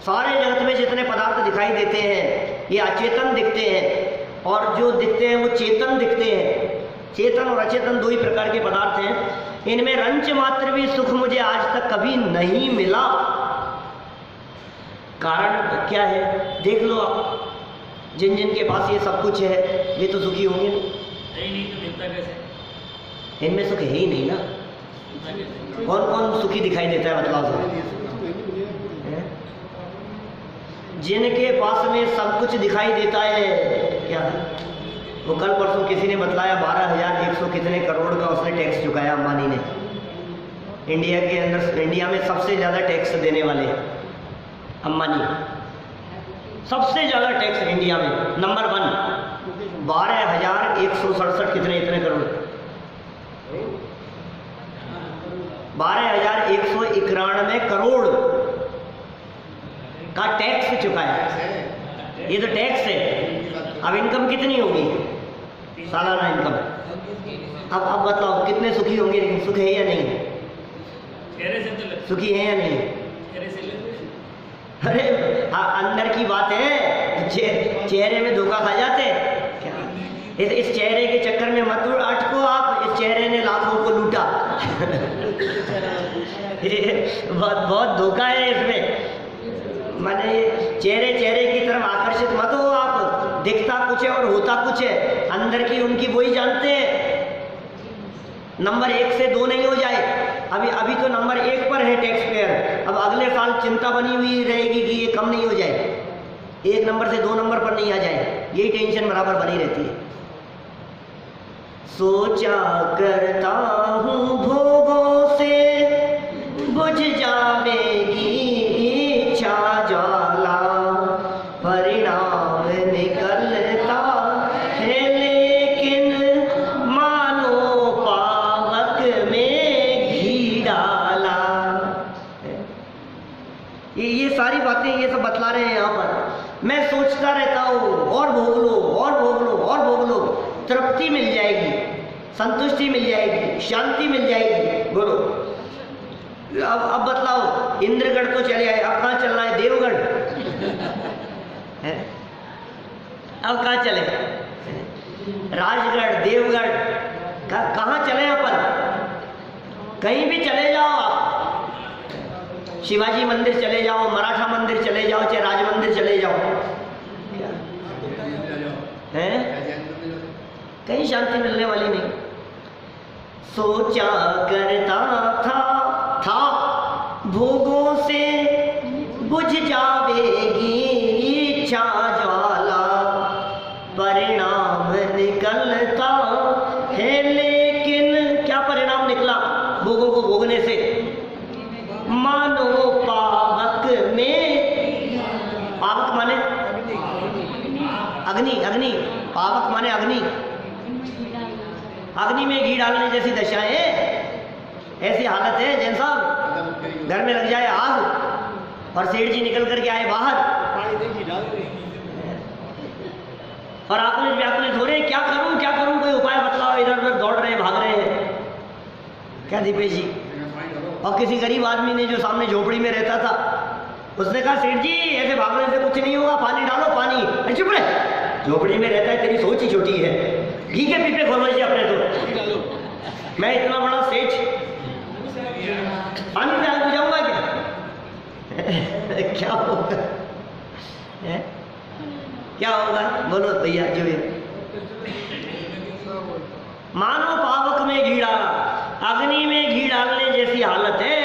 सारे जगत में जितने पदार्थ दिखाई देते हैं ये अचेतन दिखते हैं, और जो दिखते हैं वो चेतन दिखते हैं। चेतन और अचेतन दो ही प्रकार के पदार्थ हैं। इनमें रंच मात्र भी सुख मुझे आज तक कभी नहीं मिला। कारण क्या है? देख लो आप, जिन जिन के पास ये सब कुछ है वे तो सुखी होंगे नहीं तो मिलता कैसे? इनमें सुख है ही नहीं ना। मिलता कैसे? कौन कौन सुखी दिखाई देता है बताओ तो? जिनके पास में सब कुछ दिखाई देता है, क्या वो कल परसों किसी ने बतलाया 12,100 कितने करोड़ का उसने टैक्स चुकाया अंबानी ने। इंडिया के अंदर, इंडिया में सबसे ज़्यादा टैक्स देने वाले अंबानी, सबसे ज़्यादा टैक्स इंडिया में नंबर 1, 12,167 कितने इतने करोड़, 12,191 करोड़ का टैक्स चुकाया। ये तो टैक्स है। अब इनकम कितनी होगी सालाना इनकम? अब बताओ कितने सुखी होंगे? सुख है या नहीं? चेहरे से तो लगता सुखी है या नहीं? चेहरे से लगता अरे अंदर की बात है, चेहरे में धोखा खा जाते क्या? इस चेहरे के चक्कर में मत अटको आप। इस चेहरे ने लाखों को लूटा। बहुत धोखा है इसमें। माने चेहरे की तरफ आकर्षित मत हो आप। दिखता कुछ है और होता कुछ है। अंदर की उनकी वही जानते हैं। नंबर 1 से 2 नहीं हो जाए। अभी तो नंबर 1 पर है टैक्स पेयर। अब अगले साल चिंता बनी हुई रहेगी कि ये कम नहीं हो जाए, 1 नंबर से 2 नंबर पर नहीं आ जाए। यही टेंशन बराबर बनी रहती है। सोचा करता हूँ भोगों से बुझ जाएगी इच्छा ज्वाला, परिणाम निकलता है लेकिन मानो पावक में घी डाला। ये सारी बातें ये सब बतला रहे हैं यहाँ पर। मैं सोचता रहता हूँ और भोग लो और भोग लो और भोग लो, तृप्ति मिल जाएगी, संतुष्टि मिल जाएगी, शांति मिल जाएगी। बोलो अब बतलाओ, इंद्रगढ़ तो चले आए, अब कहाँ चलना है? देवगढ़ है? अब कहाँ चले? राजगढ़, देवगढ़, कहाँ चले अपन? कहीं भी चले जाओ आप। शिवाजी मंदिर चले जाओ, मराठा मंदिर चले जाओ, चाहे राज मंदिर चले जाओ, हैं? कहीं शांति मिलने वाली नहीं। सोचा करता था भोगों से बुझ जाएगी इच्छा ज्वाला, परिणाम निकलता है लेकिन क्या परिणाम निकला भोगों को भोगने से? मानो पावक में, पावक माने अग्नि, पावक माने अग्नि, अग्नि में घी डालने जैसी दशा है। ऐसी हालत है जैसा घर में लग जाए आग और सेठ जी निकल करके आए बाहर और आकुलित व्याकुलित हो रहे, क्या करूं कोई उपाय बतलाओ। इधर उधर दौड़ रहे हैं, भाग रहे हैं। क्या दीपेश जी? और किसी गरीब आदमी ने जो सामने झोपड़ी में रहता था, उसने कहा सेठ जी ऐसे भागने से कुछ नहीं होगा, पानी डालो पानी। चुप रहे, झोपड़ी में रहता है, तेरी सोच ही छोटी है। घी के पीपे खोलो जी अपने तो। मैं इतना बड़ा सेठ पानी से आग बुझाऊंगा क्या? क्या होगा? क्या होगा बोलो भैया जो है। मानो पावक में घी डाला, अग्नि में घी डालने जैसी हालत है।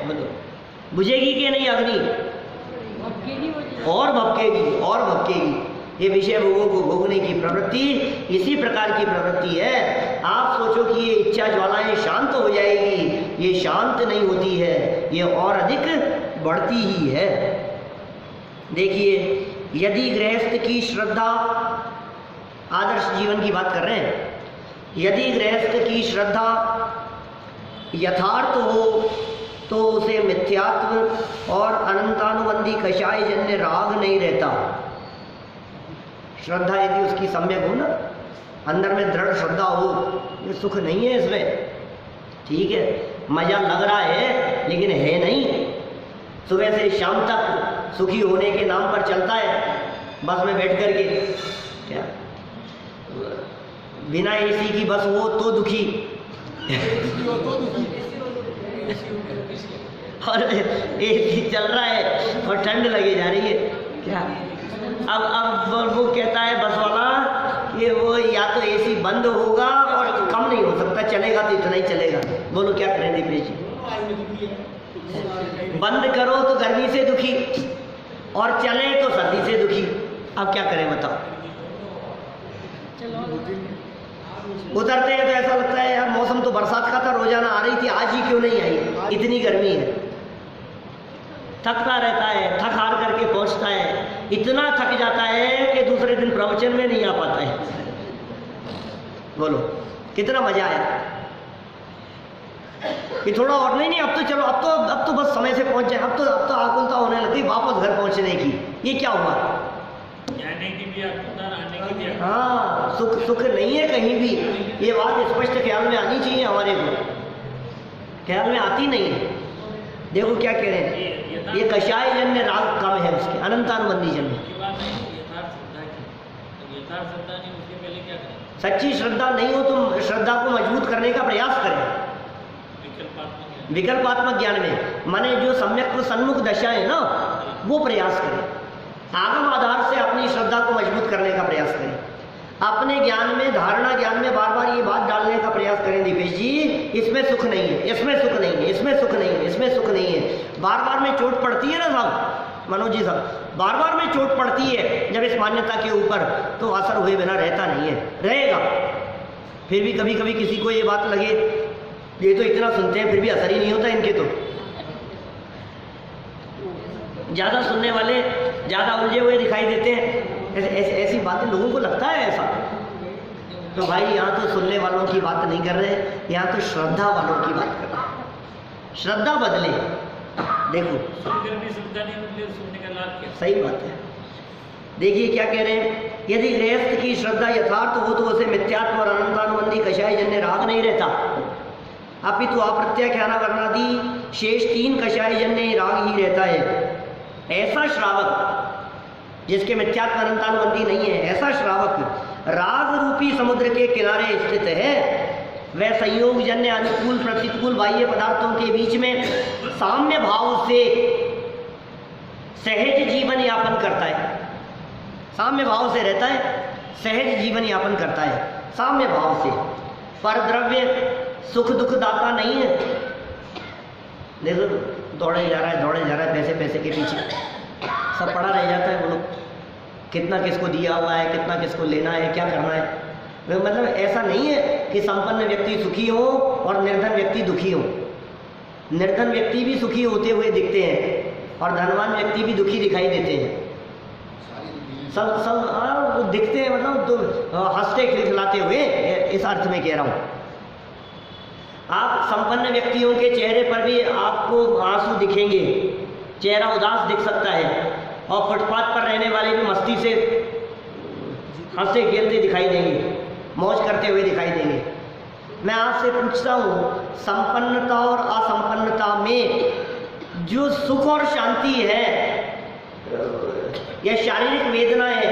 बोलो बुझेगी कि नहीं अग्नि? और भपकेगी। ये विषय भोगों को भोगने की प्रवृत्ति इसी प्रकार की प्रवृत्ति है। आप सोचो कि ये इच्छा ज्वालाएं शांत हो जाएगी, ये शांत नहीं होती है, ये और अधिक बढ़ती ही है। देखिए, यदि गृहस्थ की श्रद्धा, आदर्श जीवन की बात कर रहे हैं, यदि गृहस्थ की श्रद्धा यथार्थ हो तो उसे मिथ्यात्व और अनंतानुबंधी कषाय जन्य राग नहीं रहता। श्रद्धा यदि उसकी सम्यक हो ना, अंदर में दृढ़ श्रद्धा हो, ये सुख नहीं है इसमें। ठीक है, मजा लग रहा है लेकिन है नहीं। सुबह से शाम तक सुखी होने के नाम पर चलता है, बस में बैठ करके, क्या बिना एसी की बस वो तो दुखी और एसी चल रहा है और ठंड लगी जा रही है। क्या अब वो कहता है बस वाला कि वो या तो एसी बंद होगा और कम नहीं हो सकता, चलेगा तो इतना ही चलेगा। बोलो क्या करें दीपेश जी? बंद करो तो गर्मी से दुखी और चले तो सर्दी से दुखी। अब क्या करें बताओ? उतरते हैं तो ऐसा लगता है यार मौसम तो बरसात का था, रोजाना आ रही थी, आज ही क्यों नहीं आई, इतनी गर्मी है। थकता रहता है, थक हार करके पहुंचता है, इतना थक जाता है कि दूसरे दिन प्रवचन में नहीं आ पाता है। बोलो कितना मजा आया कि थोड़ा और नहीं अब तो चलो, अब तो बस समय से पहुंच जाए, अब तो आकुलता होने लगी वापस घर पहुंचने की। ये क्या हुआ? जाने की भी आकुलता, आने की भी आकुलता। हाँ, सुख नहीं है कहीं भी। ये बात स्पष्ट ख्याल में आनी चाहिए हमारे को, ख्याल में आती नहीं है। देखो क्या कह रहे हैं, ये कषाय जन्य राग कम है उसके, अनंतानुबंधी जन्य। सच्ची श्रद्धा नहीं हो तो श्रद्धा को मजबूत करने का प्रयास करें विकल्पात्मक ज्ञान में, माने जो सम्यक सन्मुख दशा है ना, वो प्रयास करें। आगम आधार से अपनी श्रद्धा को मजबूत करने का प्रयास करें। अपने ज्ञान में, धारणा ज्ञान में बार बार ये बात डालने का प्रयास करें दीपेश जी, इसमें सुख नहीं है, इसमें सुख नहीं है, इसमें सुख नहीं है, इसमें सुख नहीं है। बार बार में चोट पड़ती है ना साहब, मनोज जी साहब, बार बार में चोट पड़ती है जब इस मान्यता के ऊपर, तो असर हुए बिना रहता नहीं है, रहेगा। फिर भी कभी कभी किसी को ये बात लगे ये तो इतना सुनते हैं फिर भी असर ही नहीं होता इनके, तो ज़्यादा सुनने वाले ज़्यादा उलझे हुए दिखाई देते हैं। ऐसी बातें लोगों को लगता है ऐसा। तो भाई यहाँ तो सुनने वालों की बात नहीं कर रहे, यहाँ तो श्रद्धा वालों की बात कर रहे हैं। श्रद्धा बदले, देखो श्रद्धा नहीं बदले, सुनने का लाभ क्या? सही बात है। देखिए क्या कह रहे हैं, यदि गृहस्थ की श्रद्धा यथार्थ हो तो उसे मिथ्यात्व और अनंतानुबंधी कषाय जन्य राग नहीं रहता, अपितु अप्रत्याख्यानावर्णादि शेष 3 कषाय जन्य राग ही रहता है। ऐसा श्रावक जिसके मिथ्यात्व अनंतानुबंधी नहीं है, ऐसा श्रावक राग रूपी समुद्र के किनारे स्थित है। वह संयोग जन्य अनुकूल प्रतिकूल बाह्य पदार्थों के बीच में साम्य भाव से सहज जीवन यापन करता है। साम्य भाव से रहता है, सहज जीवन यापन करता है साम्य भाव से। पर द्रव्य सुख दुख दाता नहीं है। देखो दौड़े जा रहा है पैसे पैसे के पीछे, सब पड़ा रह जाता है। वो लोग कितना किसको दिया हुआ है, कितना किसको लेना है, क्या करना है। मतलब ऐसा नहीं है कि संपन्न व्यक्ति सुखी हो और निर्धन व्यक्ति दुखी हो। निर्धन व्यक्ति भी सुखी होते हुए दिखते हैं और धनवान व्यक्ति भी दुखी दिखाई देते हैं। सब वो दिखते हैं, मतलब तो हंसते खिलखिलाते हुए, इस अर्थ में कह रहा हूँ। आप संपन्न व्यक्तियों के चेहरे पर भी आपको आंसू दिखेंगे, चेहरा उदास दिख सकता है, और फुटपाथ पर रहने वाले भी मस्ती से हंसते खेलते दिखाई देंगे, मौज करते हुए दिखाई देंगे। मैं आपसे पूछता हूँ, संपन्नता और असंपन्नता में जो सुख और शांति है, या शारीरिक वेदना है,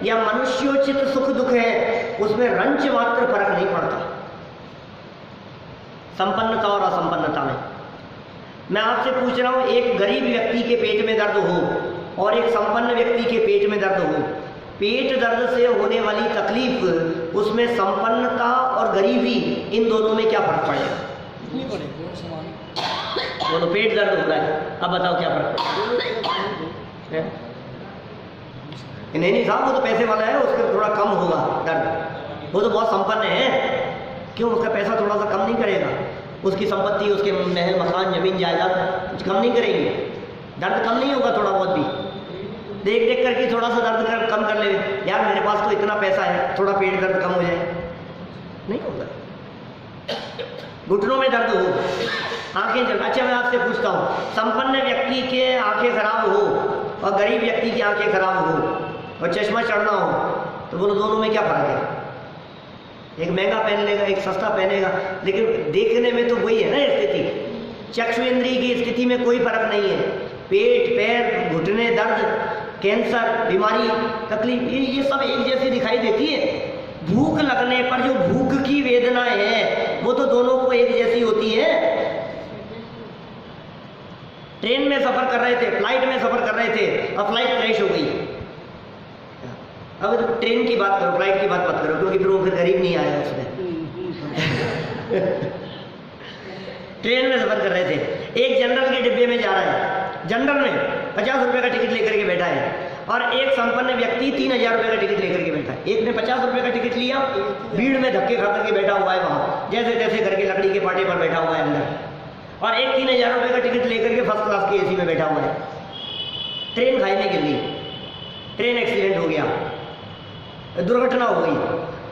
या मनुष्योचित सुख दुख है, उसमें रंच मात्र फर्क नहीं पड़ता संपन्नता और असंपन्नता में। मैं आपसे पूछ रहा हूँ, एक गरीब व्यक्ति के पेट में दर्द हो और एक संपन्न व्यक्ति के पेट में दर्द हो, पेट दर्द से होने वाली तकलीफ, उसमें संपन्नता और गरीबी, इन दोनों में क्या फर्क पड़ेगा? बोलो, पेट दर्द हो रहा है, अब बताओ क्या फर्क पड़ेगा? नहीं साहब, वो तो पैसे वाला है, उसका थोड़ा कम होगा दर्द, वो तो बहुत संपन्न है। क्यों? उसका पैसा थोड़ा सा कम नहीं करेगा, उसकी संपत्ति, उसके महल मकान जमीन जायदाद कुछ कम नहीं करेगी, दर्द कम नहीं होगा थोड़ा बहुत भी। देख देख करके थोड़ा सा दर्द कम कर ले, यार मेरे पास तो इतना पैसा है, थोड़ा पेट दर्द कम हो जाए, नहीं होगा। घुटनों में दर्द हो, आंखें जल। अच्छा मैं आपसे पूछता हूँ, संपन्न व्यक्ति के आंखें खराब हो और गरीब व्यक्ति की आंखें खराब हो और चश्मा चढ़ना हो, तो बोलो दोनों में क्या फर्क है? एक महंगा पहन लेगा, एक सस्ता पहनेगा, लेकिन देखने में तो वही है ना स्थिति। चक्षु इंद्रिय की स्थिति में कोई फर्क नहीं है। पेट, पैर, घुटने दर्द, कैंसर बीमारी, तकलीफ, ये सब एक जैसी दिखाई देती है। भूख लगने पर जो भूख की वेदना है वो तो दोनों को एक जैसी होती है। ट्रेन में सफर कर रहे थे, फ्लाइट में सफर कर रहे थे और फ्लाइट क्रैश हो गई। अब तो ट्रेन की बात करो, फ्लाइट की बात मत करो, क्योंकि फिर वो फिर गरीब नहीं आया उसमें। ट्रेन में सफर कर रहे थे, एक जनरल के डिब्बे में जा रहा है, जनरल में 50 रुपए का टिकट लेकर के बैठा है, और एक संपन्न व्यक्ति 3000 रुपए का टिकट लेकर के बैठा है। एक ने 50 रुपए का टिकट लिया, भीड़ में धक्के खा करके बैठा हुआ है वहां, जैसे तैसे करके लकड़ी के पाटे पर बैठा हुआ है अंदर, और एक 3000 रुपए का टिकट लेकर के फर्स्ट क्लास की एसी में बैठा हुआ है। ट्रेन खाई में गिर गई, ट्रेन एक्सीडेंट हो गया, दुर्घटना हो गई।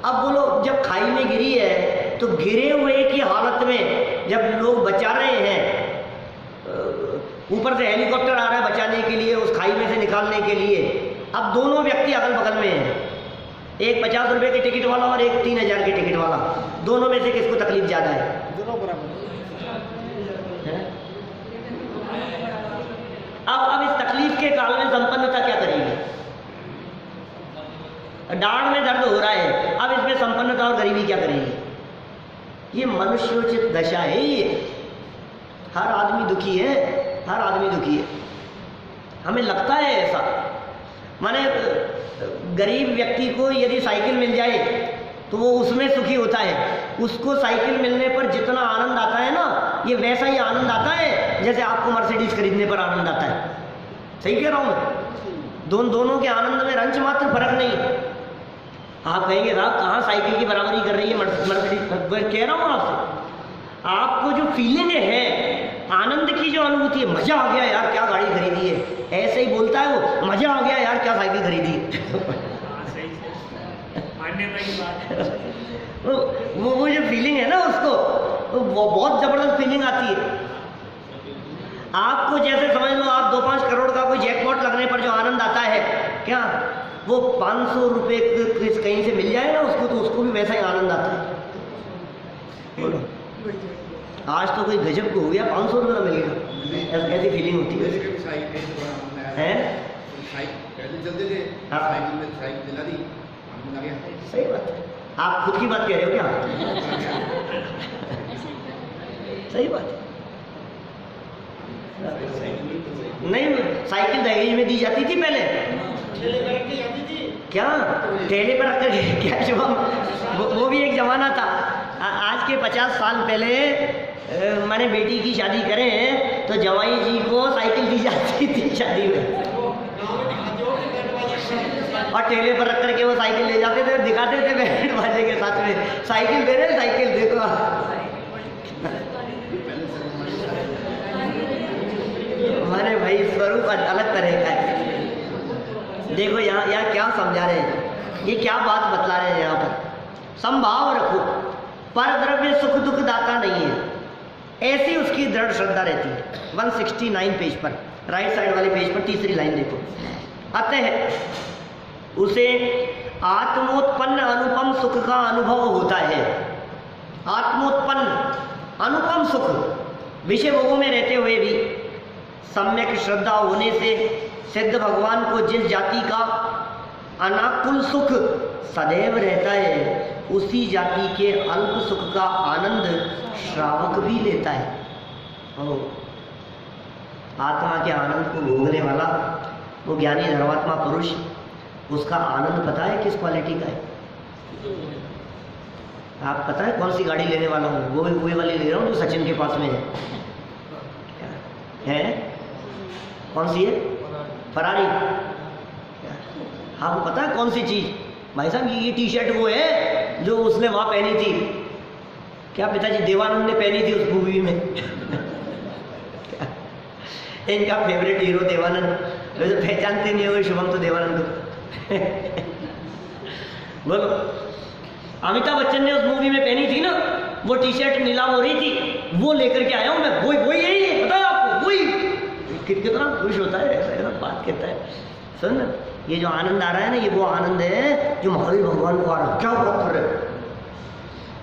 अब बोलो, जब खाई में गिरी है तो गिरे हुए की हालत में जब लोग बचा रहे हैं, ऊपर से हेलीकॉप्टर आ रहा है बचाने के लिए, उस खाई में से निकालने के लिए, अब दोनों व्यक्ति अगल बगल में हैं, एक 50 रुपए के टिकट वाला और एक 3000 के टिकट वाला, दोनों में से किसको तकलीफ ज्यादा है? दोनों बराबर। अब इस तकलीफ के काल में संपन्नता क्या करेगी? डांड में दर्द हो रहा है, अब इसमें संपन्नता और गरीबी क्या करेगी? ये मनुष्योचित दशा है। ये हर आदमी दुखी है, हर आदमी दुखी है, हमें लगता है ऐसा। माने गरीब व्यक्ति को यदि साइकिल मिल जाए तो वो उसमें सुखी होता है, उसको साइकिल मिलने पर जितना आनंद आता है ना, ये वैसा ही आनंद आता है जैसे आपको मर्सिडीज खरीदने पर आनंद आता है। सही कह रहा हूँ मैं? दोनों के आनंद में रंच मात्र फर्क नहीं। आप कहेंगे साहब कहाँ साइकिल की बराबरी कर रही है मर्सिडीज? कह रहा हूँ आपसे, आपको जो फीलिंग है, आनंद की जो अनुभूति है, मजा आ गया यार क्या गाड़ी खरीदी है, ऐसे ही बोलता है वो, मजा आ गया यार क्या साइकिल खरीदी मान्यता की बात। वो जो फीलिंग है ना उसको, वो बहुत जबरदस्त फीलिंग आती है। आपको जैसे समझ लो आप 2-5 करोड़ का कोई जैकपॉट लगने पर जो आनंद आता है, क्या वो 500 रुपए कहीं से मिल जाए ना उसको, तो उसको भी वैसा ही आनंद आता है। बोलो, आज तो कोई गजब को हो गया, 500 रुपये का मिल गया, ऐसी फीलिंग होती है। सही बात है, आप खुद की बात कह रहे हो क्या? सही बात है। नहीं, साइकिल दहेज में दी जाती थी पहले, क्या ठेले पर रखकर क्या जवाब, वो भी एक जमाना था। आज के 50 साल पहले मैंने बेटी की शादी करें तो जवाई जी को साइकिल दी जाती थी शादी में, और ठेले पर रख करके वो साइकिल ले जाते थे, दिखाते थे बैंड बाजे के साथ में, साइकिल दे रहे, साइकिल देखो। हमारे भाई स्वरूप अलग तरह का है। देखो यहाँ क्या समझा रहे हैं, ये क्या बात बतला रहे हैं यहाँ पर? संभाव रखो, पर द्रव्य सुख दुख दाता नहीं है, ऐसी उसकी दृढ़ श्रद्धा रहती है। 169 पेज पर, राइट साइड वाले पेज पर तीसरी लाइन देखो। अतः उसे आत्मोत्पन्न अनुपम सुख का अनुभव होता है। आत्मोत्पन्न अनुपम सुख, विषय भोगों में रहते हुए भी सम्यक श्रद्धा होने से सिद्ध भगवान को जिस जाति का अनाकुल सुख सदैव रहता है, उसी जाति के अल्प सुख का आनंद श्रावक भी लेता है। आत्मा के आनंद को भोगने वाला वो ज्ञानी धर्मात्मा पुरुष, उसका आनंद पता है किस क्वालिटी का है? आप पता है कौन सी गाड़ी लेने वाला हूँ? वो वाली ले रहा हूँ जो सचिन के पास में है। कौन सी है? फरारी। आपको पता है कौन सी चीज? भाई साहब ये टी शर्ट वो है जो उसने वहां पहनी थी, क्या पिताजी देवानंद ने पहनी थी उस मूवी में। इनका फेवरेट हीरो देवानंद, वैसे पहचानते नहीं हो शुभम तो देवानंद को। बोलो, अमिताभ बच्चन ने उस मूवी में पहनी थी ना वो टी शर्ट, नीलाम हो रही थी, वो लेकर के आया हूं मैं। वही यही है, पता है आपको? वही कितना खुश होता है, ऐसा बात कहता है। सुन, ये जो आनंद आ रहा है ना, ये वो आनंद है जो महावीर भगवान को आ रहा है। क्या बात कर रहे हैं?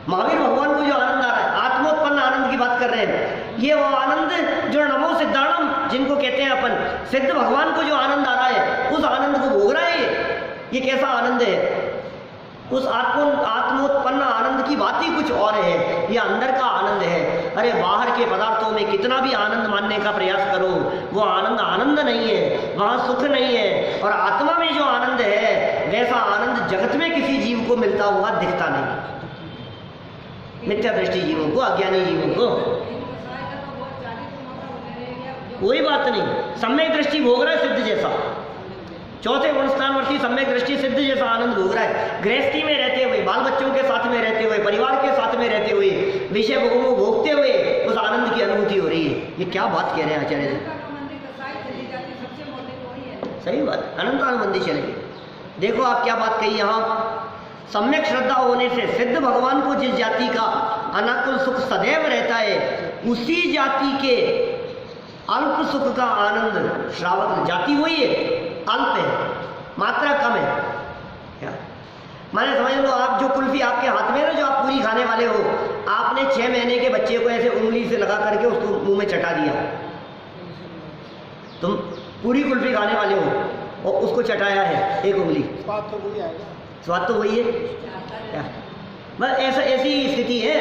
महावीर भगवान को जो आनंद आ रहा है, आत्मोत्पन्न आनंद की बात कर रहे हैं। ये वो आनंद जो नमो सिद्धाणम जिनको कहते हैं अपन, सिद्ध भगवान को जो आनंद आ रहा है उस आनंद को भोग रहा है ये कैसा आनंद है? उस आत्मोत्पन्न आनंद की बात ही कुछ और है, ये अंदर का आनंद है। अरे बाहर के पदार्थों में कितना भी आनंद मानने का प्रयास करो, वो आनंद आनंद नहीं है, वहाँ सुख नहीं है। और आत्मा में जो आनंद है वैसा आनंद जगत में किसी जीव को मिलता हुआ दिखता नहीं, मिथ्या दृष्टि जीवों को, अज्ञानी जीवों को। कोई बात नहीं, सम्यक दृष्टि भोग रहा है सिद्ध जैसा, चौथे गुणस्थानवर्ती सम्यक दृष्टि सिद्ध जैसा आनंद भोग रहा है। गृहस्थी में रहते हुए, बाल बच्चों के साथ में रहते हुए, परिवार के साथ में रहते हुए, विषय भोगों को भोगते हुए उस आनंद की अनुभूति हो रही है। ये क्या बात कह रहे हैं आचार्य जी? सही बात, अनंत आनंदी चलेगी। देखो आप क्या बात कही यहाँ, सम्यक श्रद्धा होने से सिद्ध भगवान को जिस जाति का अनाकुल सुख सदैव रहता है उसी जाति के अल्प सुख का आनंद श्रावक, जाति वही है, अल्प है, मात्रा कम है। क्या माने समझ लो, आप जो कुल्फी आपके हाथ में ना, जो आप पूरी खाने वाले हो, आपने 6 महीने के बच्चे को ऐसे उंगली से लगा करके उसको मुंह में चटा दिया, तुम पूरी कुल्फी खाने वाले हो और उसको चटाया है एक उंगली, स्वाद तो वही आएगा, स्वाद तो वही है। क्या बस ऐसी स्थिति है।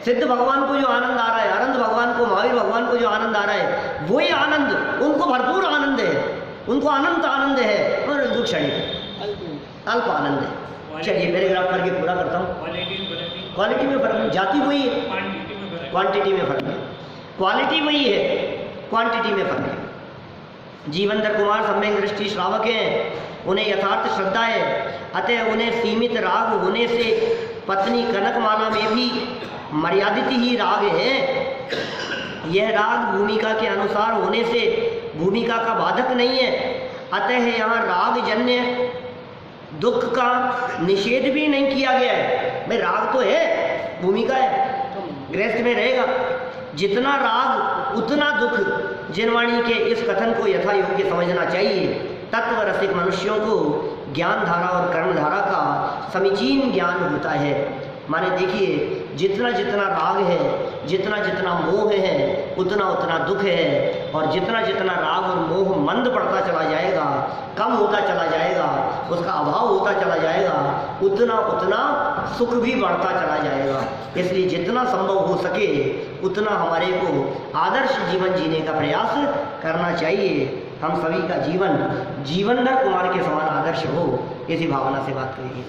सिद्ध भगवान को जो आनंद आ रहा है, अनंत भगवान को, महावीर भगवान को जो आनंद आ रहा है, वही आनंद उनको भरपूर आनंद है, उनको अनंत आनंद है, और दुख क्षणिक अल्प आनंद है। चलिए पैराग्राफ करके पूरा करता हूँ। क्वालिटी में फर्क, जाति वही है, क्वांटिटी में फर्क है, क्वालिटी वही है, क्वांटिटी में फर्क है। जीवनधर कुमार सम्यक दृष्टि श्रावक हैं, उन्हें यथार्थ श्रद्धा है, अतः उन्हें सीमित राग होने से पत्नी कनकमाला में भी मर्यादित ही राग है। यह राग भूमिका के अनुसार होने से भूमिका का बाधक नहीं है, अतः यहाँ राग जन्य दुख का निषेध भी नहीं किया गया है। भाई राग तो है, भूमिका है, गृहस्थ में रहेगा, जितना राग उतना दुख। जिनवाणी के इस कथन को यथा योग्य समझना चाहिए। तत्व रसिक मनुष्यों को ज्ञान धारा और कर्म धारा का समीचीन ज्ञान होता है। माने देखिए, जितना जितना राग है, जितना जितना मोह है, उतना उतना दुख है, और जितना जितना राग और मोह मंद पड़ता चला जाएगा, कम होता चला जाएगा, उसका अभाव होता चला जाएगा, उतना उतना सुख भी बढ़ता चला जाएगा। इसलिए जितना संभव हो सके उतना हमारे को आदर्श जीवन जीने का प्रयास करना चाहिए। हम सभी का जीवन जीवनधर कुमार के समान आदर्श हो, इसी भावना से बात करेंगे।